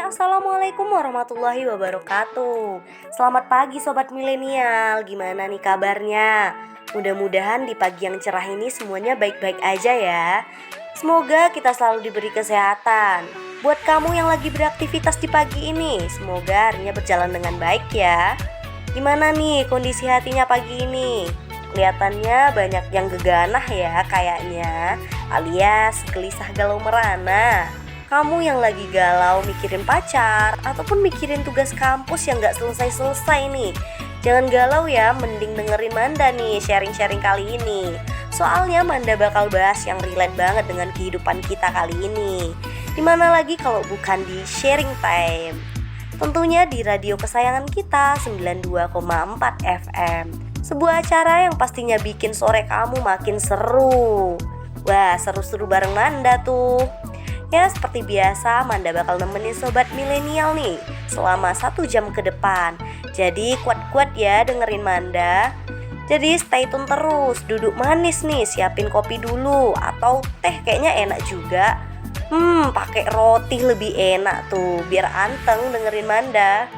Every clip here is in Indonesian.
Assalamualaikum warahmatullahi wabarakatuh. Selamat pagi Sobat Milenial, gimana nih kabarnya? Mudah-mudahan di pagi yang cerah ini semuanya baik-baik aja ya. Semoga kita selalu diberi kesehatan. Buat kamu yang lagi beraktivitas di pagi ini, semoga harinya berjalan dengan baik ya. Gimana nih kondisi hatinya pagi ini? Kelihatannya banyak yang geganah ya kayaknya, alias gelisah galau merana. Kamu yang lagi galau mikirin pacar ataupun mikirin tugas kampus yang gak selesai-selesai nih, jangan galau ya, mending dengerin Manda nih sharing-sharing kali ini. Soalnya Manda bakal bahas yang relate banget dengan kehidupan kita kali ini. Dimana lagi kalau bukan di Sharing Time, tentunya di radio kesayangan kita 92,4 FM. Sebuah acara yang pastinya bikin sore kamu makin seru. Wah, seru-seru bareng Manda tuh. Ya seperti biasa Manda bakal nemenin Sobat Milenial nih selama 1 jam ke depan. Jadi kuat-kuat ya dengerin Manda. Jadi stay tune terus, duduk manis nih, siapin kopi dulu atau teh kayaknya enak juga. Pakai roti lebih enak tuh, biar anteng dengerin Manda.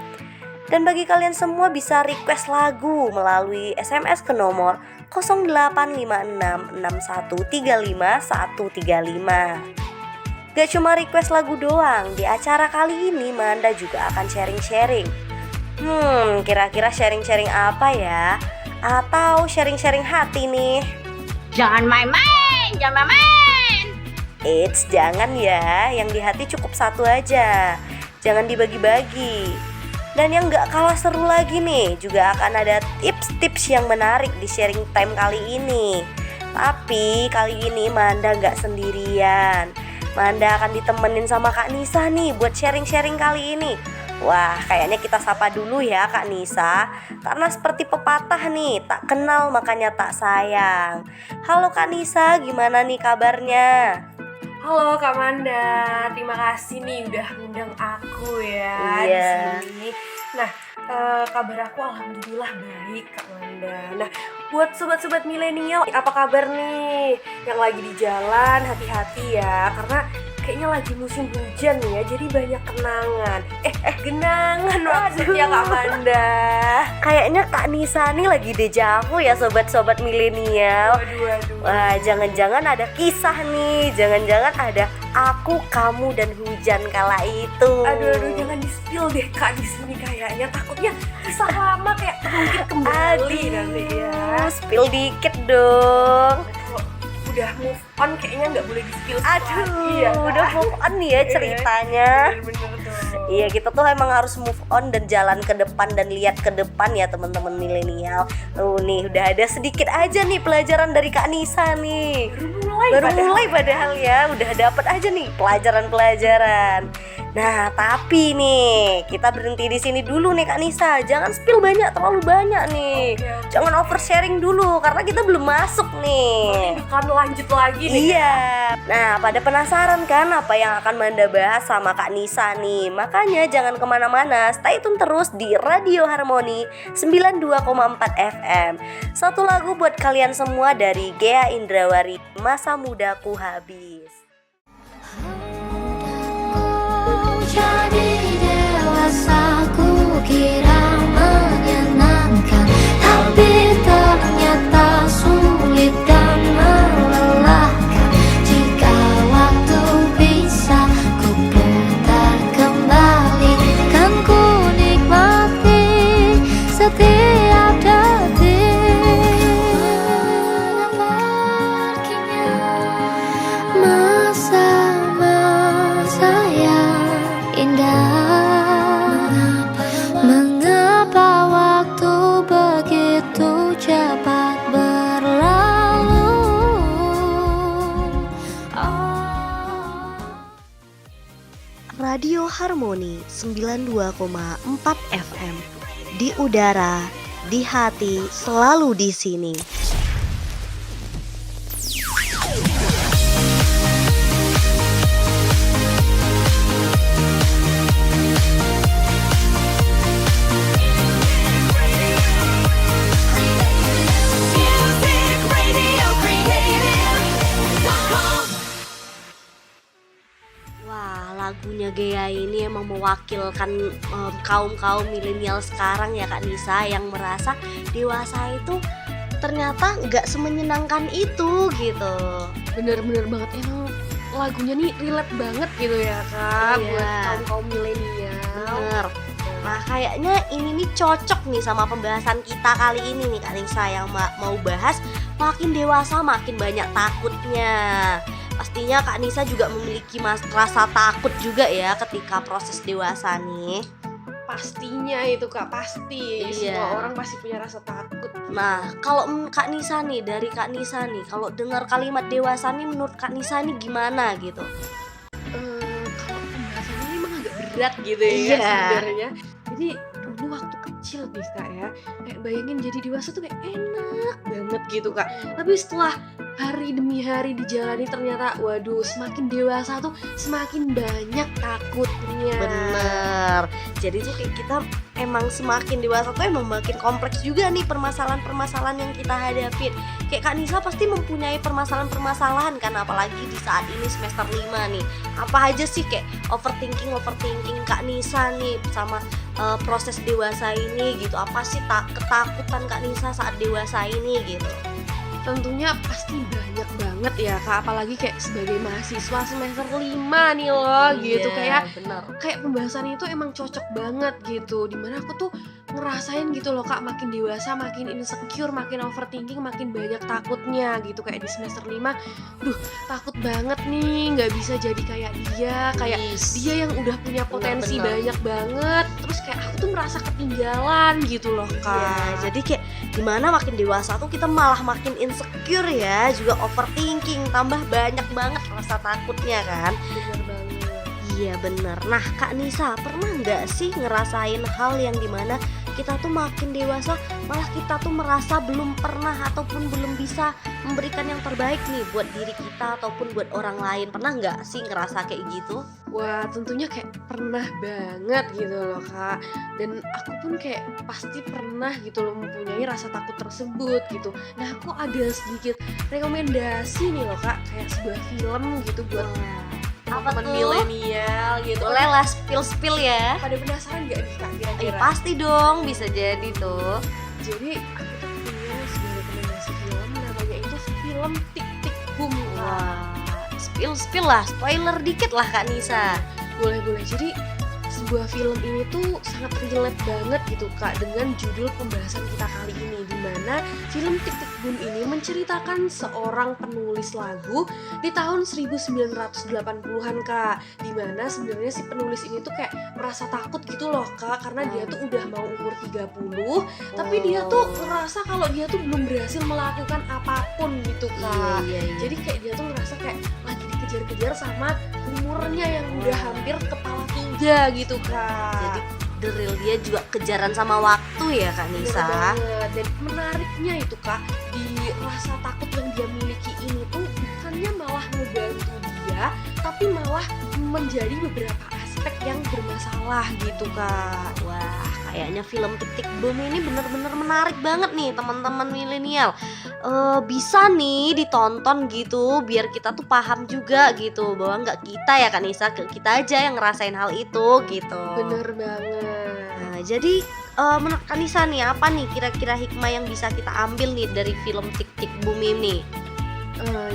Dan bagi kalian semua bisa request lagu melalui SMS ke nomor 08566135135. Gak cuma request lagu doang, di acara kali ini Manda juga akan sharing-sharing. Kira-kira sharing-sharing apa ya? Atau sharing-sharing hati nih? Jangan main-main, jangan main-main. Eits, jangan ya, yang di hati cukup satu aja. Jangan dibagi-bagi. Dan yang gak kalah seru lagi nih, juga akan ada tips-tips yang menarik di sharing time kali ini. Tapi kali ini Manda gak sendirian. Manda akan ditemenin sama Kak Nisa nih buat sharing-sharing kali ini. Wah, kayaknya kita sapa dulu ya Kak Nisa. Karena seperti pepatah nih, tak kenal makanya tak sayang. Halo Kak Nisa, gimana nih kabarnya? Halo Kak Manda, terima kasih nih udah ngundang aku ya di sini. Nah, kabar aku alhamdulillah baik Kak Manda. Nah, buat sobat-sobat milenial, apa kabar nih? Yang lagi di jalan, hati-hati ya, karena kayaknya lagi musim hujan ya, jadi banyak kenangan. Genangan maksudnya Kak Manda. Kayaknya Kak Nisa nih lagi dejavu ya sobat-sobat milenial. Waduh. Wah, jangan-jangan ada kisah nih, jangan-jangan ada aku, kamu, dan hujan kala itu. Aduh, jangan di-spill deh Kak di sini kayaknya, takutnya kisah lama kayak mungkin kembali nanti ya. Spill dikit dong. Kalau udah move on kayaknya nggak boleh di-spill Aduh, ya. udah move on nih ya ceritanya. Bener dong. Iya, kita tuh emang harus move on dan jalan ke depan dan lihat ke depan ya teman-teman milenial. Nih udah ada sedikit aja nih pelajaran dari Kak Nisa nih. Baru mulai padahal ya, udah dapat aja nih pelajaran-pelajaran. Nah, tapi nih kita berhenti di sini dulu nih Kak Nisa. Jangan spill terlalu banyak nih. Oke. Jangan oversharing dulu karena kita belum masuk nih. Akan lanjut lagi nih. Iya. Nah, pada penasaran kan apa yang akan Manda bahas sama Kak Nisa nih? Makanya jangan kemana-mana, stay tune terus di Radio Harmoni 92,4 FM. Satu lagu buat kalian semua dari Ghea Indrawari, Masa Mudaku Habis. Jadi dewasa ku kira menyenangkan, tapi ternyata sulit dan melelahkan. Jika waktu bisa ku putar kembali, kan ku nikmati setiap detik. Perginya masa-masa yang indah. Mengapa waktu begitu cepat berlalu? Radio Harmoni 92,4 FM. Di udara, di hati, selalu di sini. lagunya Gea ini emang mewakilkan kaum milenial sekarang ya Kak Nisa, yang merasa dewasa itu ternyata nggak semenyenangkan itu gitu. Bener-bener banget, emang lagunya nih relate banget gitu ya Kak, Iya. buat kaum milenial. Bener. Nah kayaknya ini nih cocok nih sama pembahasan kita kali ini nih Kak Nisa, yang mau bahas makin dewasa makin banyak takutnya. Pastinya Kak Nisa juga memiliki rasa takut juga ya ketika proses dewasa nih. Pastinya itu Kak, pasti. Iya. Semua orang pasti punya rasa takut. Nah kalau Kak Nisa nih, dari Kak Nisa nih, kalau dengar kalimat dewasa nih menurut Kak Nisa nih gimana gitu? Kalau pembahasan ini emang agak berat gitu ya Iya. sebenarnya. Jadi dulu waktu kecil nih Kak ya, kayak bayangin jadi dewasa tuh kayak enak banget gitu Kak. Tapi setelah hari demi hari dijalani ternyata waduh, semakin dewasa tuh semakin banyak takutnya. Bener. Jadi tuh kayak kita emang semakin dewasa tuh emang makin kompleks juga nih permasalahan-permasalahan yang kita hadapin. Kayak Kak Nisa pasti mempunyai permasalahan-permasalahan kan, apalagi di saat ini semester 5 nih. Apa aja sih kayak overthinking Kak Nisa nih sama proses dewasa ini gitu. Apa sih ketakutan Kak Nisa saat dewasa ini gitu? Tentunya pasti banyak banget ya Kak, apalagi kayak sebagai mahasiswa semester 5 nih loh gitu. Iya, Kayak bener. pembahasan itu emang cocok banget gitu, dimana aku tuh ngerasain gitu loh Kak, makin dewasa makin insecure, makin overthinking, makin banyak takutnya gitu. Kayak di semester 5, duh takut banget nih nggak bisa jadi kayak dia, kayak Yes. dia yang udah punya potensi Bener. banyak banget, terus kayak aku tuh merasa ketinggalan gitu loh Iya, Kak. jadi kayak dimana makin dewasa tuh kita malah makin insecure ya, juga overthinking, tambah banyak banget rasa takutnya kan. Bener banget. Iya bener. Nah Kak Nisa, pernah nggak sih ngerasain hal yang dimana kita tuh makin dewasa malah kita tuh merasa belum pernah ataupun belum bisa memberikan yang terbaik nih buat diri kita ataupun buat orang lain? Pernah nggak sih ngerasa kayak gitu? Wah tentunya kayak pernah banget gitu loh Kak. Dan aku pun kayak pasti pernah gitu loh mempunyai rasa takut tersebut gitu. Nah aku ada sedikit rekomendasi nih loh Kak, kayak sebuah film gitu buat Apa teman tuh? milenial gitu. Boleh lah spill ya. Pada penasaran gak nih Kak kira-kira? Pasti dong, bisa jadi tuh. Jadi aku tuh punya sebuah rekomendasi film, namanya itu film Tik Tik Boom Kak. Wah, spill lah, spoiler dikit lah Kak Nisa. Boleh. Jadi sebuah film ini tuh sangat relate banget gitu Kak dengan judul pembahasan kita kali ini, dimana film Tik Tik Boom ini menceritakan seorang penulis lagu di tahun 1980-an Kak, dimana sebenarnya si penulis ini tuh kayak merasa takut gitu loh Kak, karena dia tuh udah mau umur 30 tapi dia tuh ngerasa kalau dia tuh belum berhasil melakukan apapun gitu Kak. Iya. Jadi kayak dia tuh ngerasa kayak lagi dikejar-kejar sama umurnya yang udah hampir kepala 3 gitu Kak. Jadi the real dia juga kejaran sama waktu ya Kak Bener Nisa. banget. Dan menariknya itu Kak, di rasa takut yang dia miliki ini tuh bukannya malah ngebantu dia, tapi malah menjadi beberapa aspek yang bermasalah gitu Kak. Wah, kayaknya film Tik Tik Boom ini bener-bener menarik banget nih teman-teman milenial. Bisa nih ditonton gitu biar kita tuh paham juga gitu bahwa nggak kita ya Kak Nisa, kita aja yang ngerasain hal itu gitu. Bener banget. Nah, jadi menurut Kak Nisa nih apa nih kira-kira hikmah yang bisa kita ambil nih dari film Tik Tik Boom ini?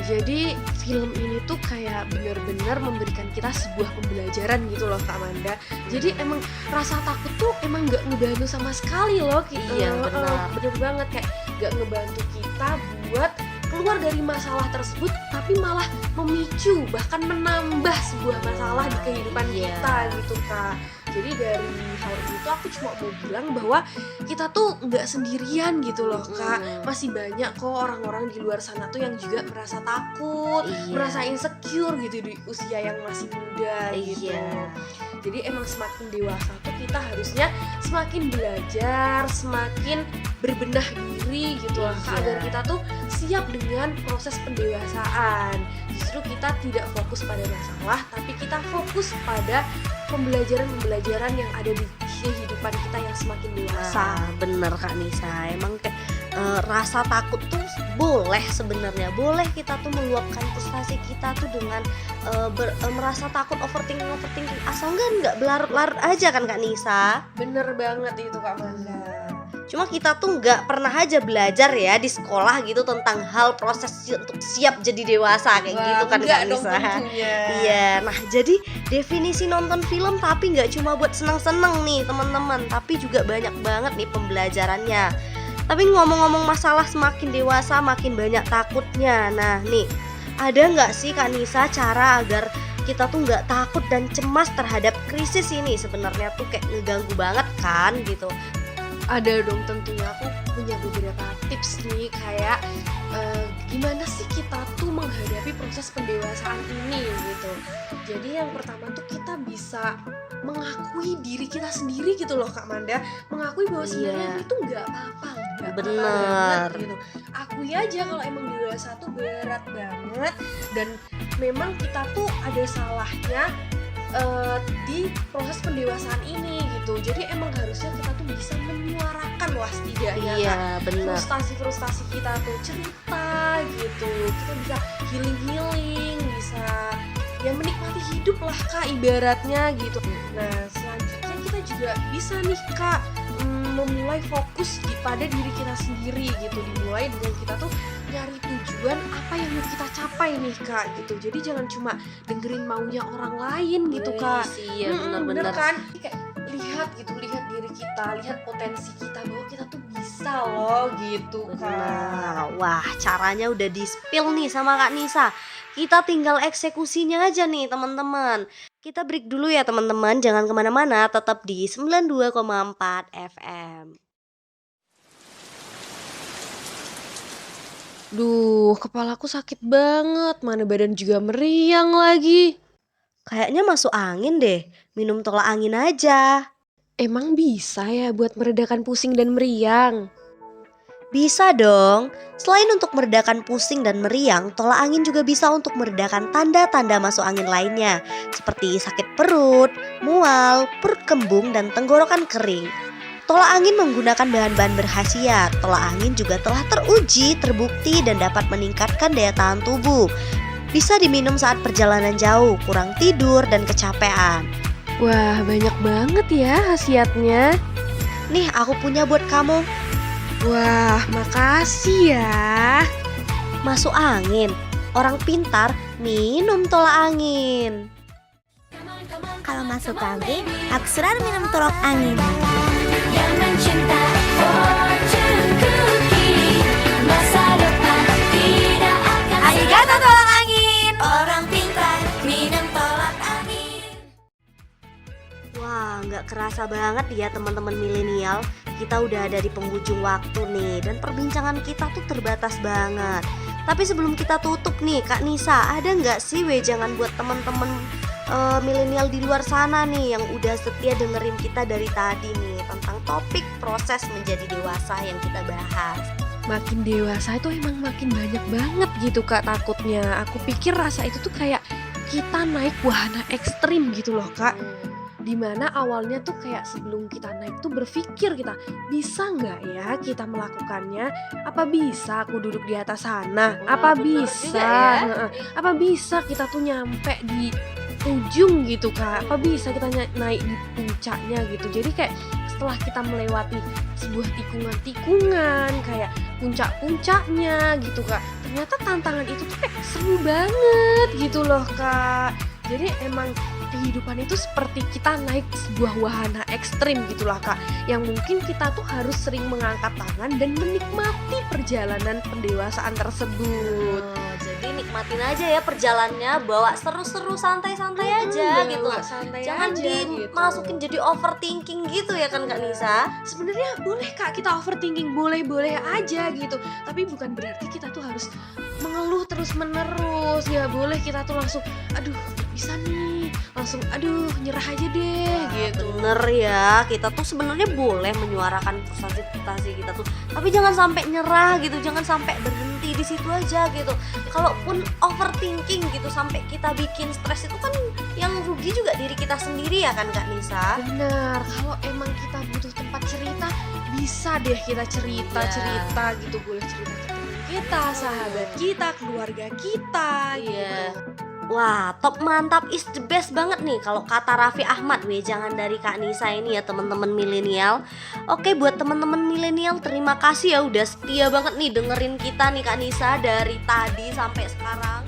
Jadi film ini tuh kayak benar-benar memberikan kita sebuah pembelajaran gitu loh Kak Amanda. Jadi emang rasa takut tuh emang nggak ngebantu sama sekali loh kita. Iya, benar. Bener banget, kayak nggak ngebantu kita buat keluar dari masalah tersebut, tapi malah memicu bahkan menambah sebuah masalah di kehidupan Iya. kita gitu Kak. Jadi dari hal itu aku cuma mau bilang bahwa kita tuh nggak sendirian gitu loh Kak. Masih banyak kok orang-orang di luar sana tuh yang juga merasa takut, Iya. merasa insecure gitu di usia yang masih muda gitu. Iya. Jadi emang semakin dewasa tuh kita harusnya semakin belajar, semakin berbenah diri gitu loh Kak, Iya. agar kita tuh siap dengan proses pendewasaan. Justru kita tidak fokus pada masalah, tapi kita fokus pada pembelajaran yang ada di kehidupan kita yang semakin dewasa. Bener Kak Nisa, emang kayak rasa takut tuh boleh sebenarnya, boleh kita tuh meluapkan frustasi kita tuh dengan merasa takut, overthinking asal nggak berlarut-larut aja kan Kak Nisa. Bener banget itu Kak Manda. Cuma kita tuh nggak pernah aja belajar ya di sekolah gitu tentang hal proses untuk siap jadi dewasa kayak gitu kan Kak Nisa. Iya, nah jadi definisi nonton film tapi nggak cuma buat seneng-seneng nih teman-teman, tapi juga banyak banget nih pembelajarannya. Tapi ngomong-ngomong masalah semakin dewasa makin banyak takutnya. Nah nih, ada nggak sih Kak Nisa cara agar kita tuh nggak takut dan cemas terhadap krisis ini? Sebenarnya tuh kayak ngeganggu banget kan gitu. Ada dong, tentunya aku punya beberapa tips nih, kayak gimana sih kita tuh menghadapi proses pendewasaan ini gitu. Jadi yang pertama tuh kita bisa mengakui diri kita sendiri gitu loh Kak Manda, mengakui bahwa sebenarnya itu nggak apa-apa, nggak apa-apa banget gitu. Akui aja kalau emang dewasa tuh berat banget dan memang kita tuh ada salahnya di proses pendewasaan ini gitu. Jadi emang harusnya kita tuh bisa menyuarakan lah setidaknya frustasi kita tuh, cerita gitu. Kita bisa healing, bisa ya menikmati hidup lah Kak ibaratnya gitu. Nah selanjutnya kita juga bisa nih Kak memulai fokus pada diri kita sendiri gitu. Dimulai dengan kita tuh nyari tujuan apa yang mau kita capai nih Kak gitu. Jadi jangan cuma dengerin maunya orang lain gitu Kak. Iya bener kan? Kayak lihat diri kita, lihat potensi kita bahwa kita tuh bisa loh gitu Kak. Wah, caranya udah di-spill nih sama Kak Nisa. Kita tinggal eksekusinya aja nih teman-teman. Kita break dulu ya teman-teman, jangan kemana-mana, tetap di 92,4 FM. Duh, kepalaku sakit banget, mana badan juga meriang lagi. Kayaknya masuk angin deh, minum tolak angin aja. Emang bisa ya buat meredakan pusing dan meriang? Bisa dong, selain untuk meredakan pusing dan meriang, tolak angin juga bisa untuk meredakan tanda-tanda masuk angin lainnya, seperti sakit perut, mual, perut kembung, dan tenggorokan kering. Tolak angin menggunakan bahan-bahan berkhasiat. Tolak angin juga telah teruji, terbukti, dan dapat meningkatkan daya tahan tubuh. Bisa diminum saat perjalanan jauh, kurang tidur, dan kecapean. Wah, banyak banget ya khasiatnya. Nih, aku punya buat kamu. Wah, makasih ya. Masuk angin, orang pintar minum tolak angin. Kalau masuk angin, aku selalu minum tolak angin. Yang mencinta fortune cookie, masa depan tidak akan Arigato tolak angin. orang pintar minum tolak angin. Wah, nggak kerasa banget ya teman-teman milenial. Kita udah ada di penghujung waktu nih, dan perbincangan kita tuh terbatas banget. Tapi sebelum kita tutup nih Kak Nisa, ada nggak sih wejangan buat teman-teman milenial di luar sana nih yang udah setia dengerin kita dari tadi nih tentang topik proses menjadi dewasa yang kita bahas? Makin dewasa itu emang makin banyak banget gitu Kak takutnya. Aku pikir rasa itu tuh kayak kita naik wahana ekstrim gitu loh Kak. Dimana awalnya tuh kayak sebelum kita naik tuh berpikir kita, bisa nggak ya kita melakukannya? Apa bisa aku duduk di atas sana? Apa bisa? Apa bisa kita tuh nyampe di ujung gitu Kak? Apa bisa kita naik di puncaknya gitu? Jadi kayak setelah kita melewati sebuah tikungan-tikungan kayak puncak-puncaknya gitu Kak, ternyata tantangan itu tuh kayak seru banget gitu loh Kak. Jadi emang kehidupan itu seperti kita naik sebuah wahana ekstrim gitulah Kak, yang mungkin kita tuh harus sering mengangkat tangan dan menikmati perjalanan pendewasaan tersebut. Jadi nikmatin aja ya perjalannya, bawa seru-seru, santai-santai aja gitu. Santai Jangan aja gitu. dimasukin jadi overthinking gitu ya kan Kak Nisa? Sebenarnya boleh Kak kita overthinking, boleh aja gitu. Tapi bukan berarti kita tuh harus mengeluh terus menerus. Ya boleh kita tuh langsung, aduh bisa nih, langsung aduh nyerah aja deh gitu. Bener ya, kita tuh sebenarnya boleh menyuarakan frustasi kita tuh, tapi jangan sampai nyerah gitu, jangan sampai berhenti di situ aja gitu. Kalaupun overthinking gitu sampai kita bikin stres, itu kan yang rugi juga diri kita sendiri ya kan Kak Nisa. Bener, kalau emang kita butuh tempat cerita, bisa deh kita cerita gitu, boleh cerita ke teman kita, sahabat kita, keluarga kita gitu. Wah, top mantap, is the best banget nih kalau kata Raffi Ahmad, jangan dari Kak Nisa ini ya teman-teman milenial. Oke, buat teman-teman milenial, terima kasih ya udah setia banget nih dengerin kita nih Kak Nisa dari tadi sampai sekarang.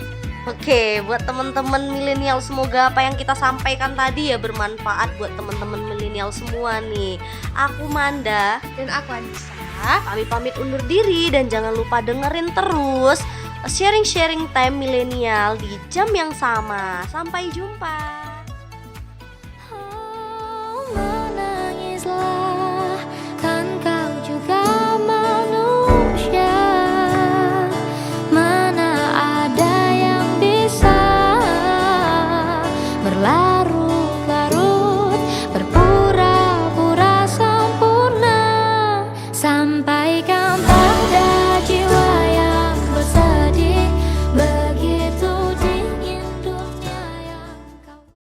Oke, buat teman-teman milenial, semoga apa yang kita sampaikan tadi ya bermanfaat buat teman-teman milenial semua nih. Aku Manda Dan aku Anissa. kami pamit undur diri, dan jangan lupa dengerin terus sharing-sharing time milenial di jam yang sama. Sampai jumpa. Oh, menangislah, kan kau juga manusia. Mana ada yang bisa berlarut